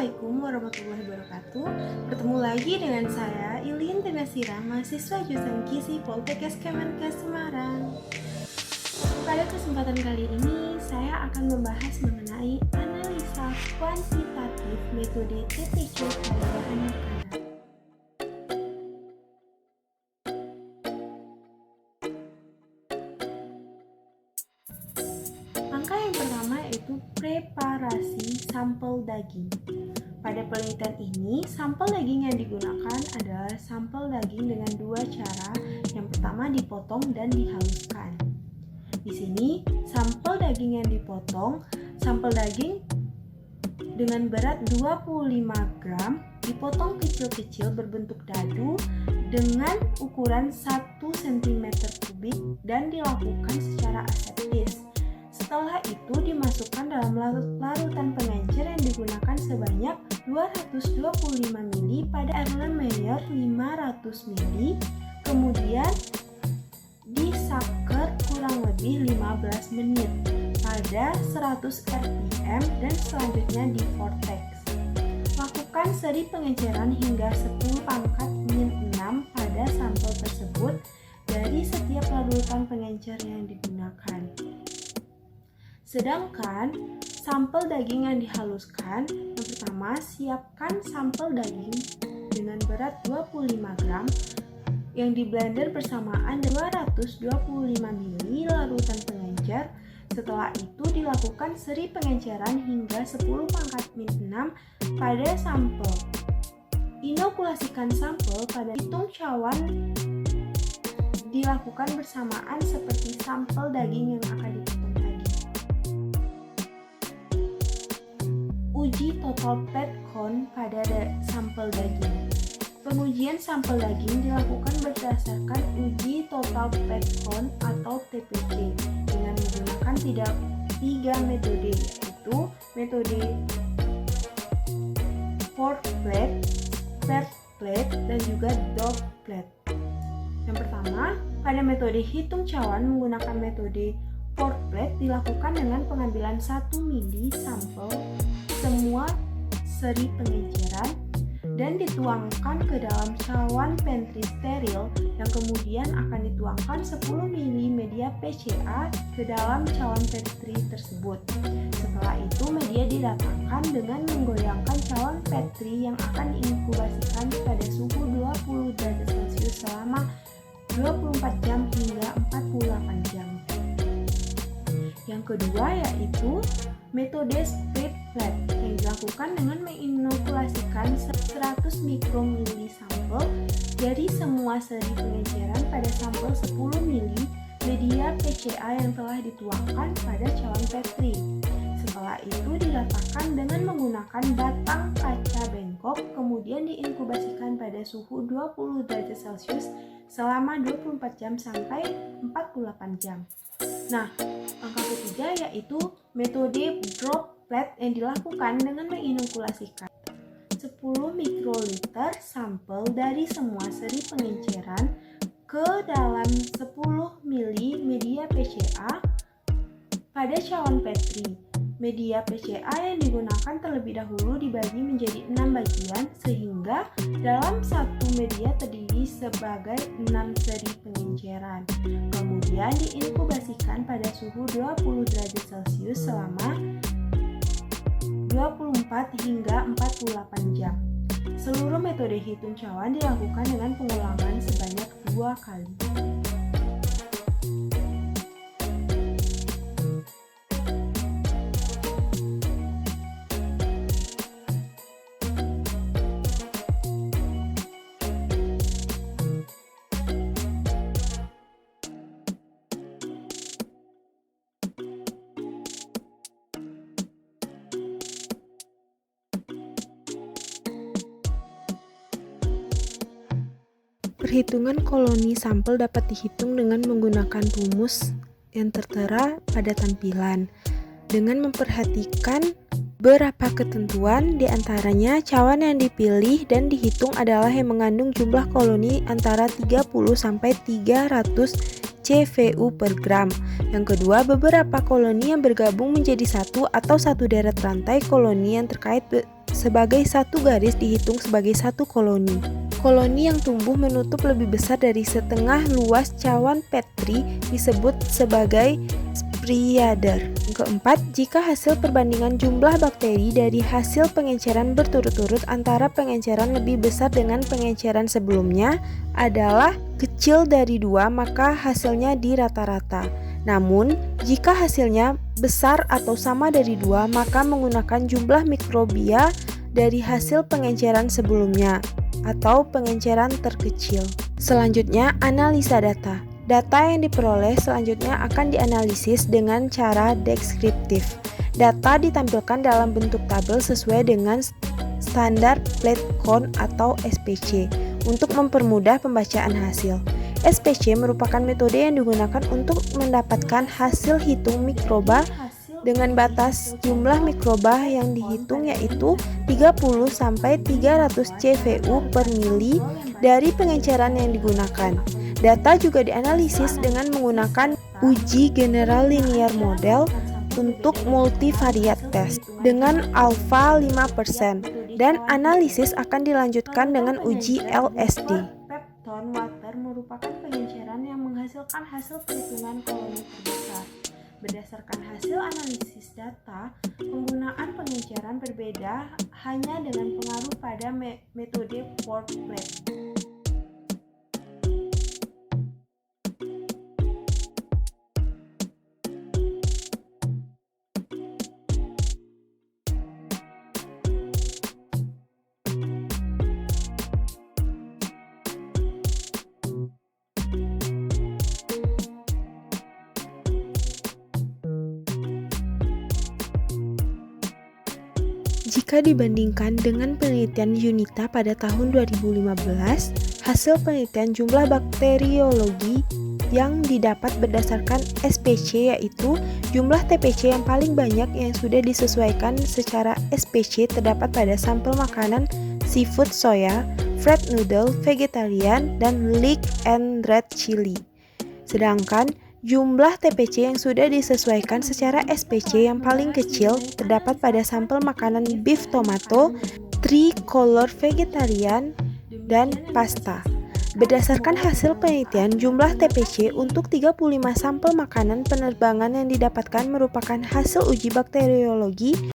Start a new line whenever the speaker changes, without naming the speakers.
Assalamualaikum warahmatullahi wabarakatuh. Bertemu lagi dengan saya Ilin Tenasira, mahasiswa jurusan Gizi Poltekkes Kemenkes Semarang. Pada kesempatan kali ini saya akan membahas mengenai analisa kuantitatif metode TPQ pada bahan makanan. Langkah yang pertama yaitu preparasi sampel daging. Pada penelitian ini, sampel daging yang digunakan adalah sampel daging dengan dua cara. Yang pertama dipotong dan dihaluskan. Di sini, sampel daging yang dipotong, sampel daging dengan berat 25 gram dipotong kecil-kecil berbentuk dadu dengan ukuran 1 cm kubik dan dilakukan secara aseptis. Setelah itu dimasukkan dalam larutan pengencer yang digunakan sebanyak 225 ml pada Erlenmeyer 500 ml, kemudian disaker kurang lebih 15 menit pada 100 rpm dan selanjutnya di vortex. Lakukan seri pengenceran hingga 10 pangkat min 6 pada sampel tersebut dari setiap larutan pengencer yang digunakan. Sedangkan sampel daging yang dihaluskan, yang pertama siapkan sampel daging dengan berat 25 gram yang di blender bersamaan 225 ml larutan pengencer. Setelah itu dilakukan seri pengenceran hingga 10 pangkat min 6 pada sampel. Inokulasikan sampel pada hitung cawan dilakukan bersamaan seperti sampel daging yang akan dipotong tadi. Uji total pet count pada sampel daging. Pengujian sampel daging dilakukan berdasarkan uji total pet count atau TPC dengan menggunakan tiga metode, yaitu metode fork plate, spread plate, dan juga dot plate. Yang pertama, pada metode hitung cawan menggunakan metode fork plate dilakukan dengan pengambilan 1 ml sampel semua seri pengenceran dan dituangkan ke dalam cawan pantry steril yang kemudian akan dituangkan 10 ml media PCA ke dalam cawan pantry tersebut. Setelah itu media didatangkan dengan menggoyangkan cawan pantry yang akan diinkubasikan pada suhu 20 derajat Celcius selama 24 jam hingga 48 jam. Yang kedua yaitu metode split plate yang dilakukan dengan menginokulasikan 100 mikromili sampel dari semua seri pengenceran pada sampel 10 mili media PCA yang telah dituangkan pada cawan petri. Setelah itu diletakkan dengan menggunakan batang kaca bengkok, kemudian diinkubasikan pada suhu 20 derajat Celcius selama 24 jam sampai 48 jam. Nah, langkah ketiga yaitu metode drop plate yang dilakukan dengan menginokulasikan 10 mikroliter sampel dari semua seri pengenceran ke dalam 10 mili media PCA pada cawan petri. Media PCA yang digunakan terlebih dahulu dibagi menjadi 6 bagian sehingga dalam satu media terdiri sebagai 6 seri pengenceran. Kemudian diinkubasikan pada suhu 20 derajat Celcius selama 24 hingga 48 jam. Seluruh metode hitung cawan dilakukan dengan pengulangan sebanyak 2 kali. Perhitungan koloni sampel dapat dihitung dengan menggunakan rumus yang tertera pada tampilan dengan memperhatikan beberapa ketentuan, diantaranya cawan yang dipilih dan dihitung adalah yang mengandung jumlah koloni antara 30 sampai 300 CVU per gram. Yang kedua, beberapa koloni yang bergabung menjadi satu atau satu deret rantai koloni yang terkait
sebagai satu garis dihitung sebagai satu koloni. Koloni yang tumbuh menutup lebih besar dari setengah luas cawan Petri disebut sebagai Spreader. Keempat, jika hasil perbandingan jumlah bakteri dari hasil pengenceran berturut-turut antara pengenceran lebih besar dengan pengenceran sebelumnya adalah kecil dari 2, maka hasilnya dirata-rata. Namun, jika hasilnya besar atau sama dari 2, maka menggunakan jumlah mikrobia dari hasil pengenceran sebelumnya atau pengenceran terkecil. Selanjutnya, analisa data. Data yang diperoleh selanjutnya akan dianalisis dengan cara deskriptif. Data ditampilkan dalam bentuk tabel sesuai dengan standar plate count atau SPC untuk mempermudah pembacaan hasil. SPC merupakan metode yang digunakan untuk mendapatkan hasil hitung mikroba dengan batas jumlah mikroba yang dihitung yaitu 30-300 CVU per mili dari pengenceran yang digunakan. Data juga dianalisis dengan menggunakan uji general linear model untuk multivariate test dengan alfa 5% dan analisis akan dilanjutkan dengan uji LSD.
Peptone water merupakan pengenceran yang menghasilkan hasil perhitungan koloni terbesar. Berdasarkan hasil analisis data, penggunaan pengenceran berbeda hanya dengan pengaruh pada metode pour plate.
Jika dibandingkan dengan penelitian Yunita pada tahun 2015, hasil penelitian jumlah bakteriologi yang didapat berdasarkan SPC yaitu jumlah TPC yang paling banyak yang sudah disesuaikan secara SPC terdapat pada sampel makanan seafood soya, fried noodle, vegetarian, dan leek and red chili. Sedangkan jumlah TPC yang sudah disesuaikan secara SPC yang paling kecil terdapat pada sampel makanan beef tomato, tricolor vegetarian, dan pasta. Berdasarkan hasil penelitian, jumlah TPC untuk 35 sampel makanan penerbangan yang didapatkan merupakan hasil uji bakteriologi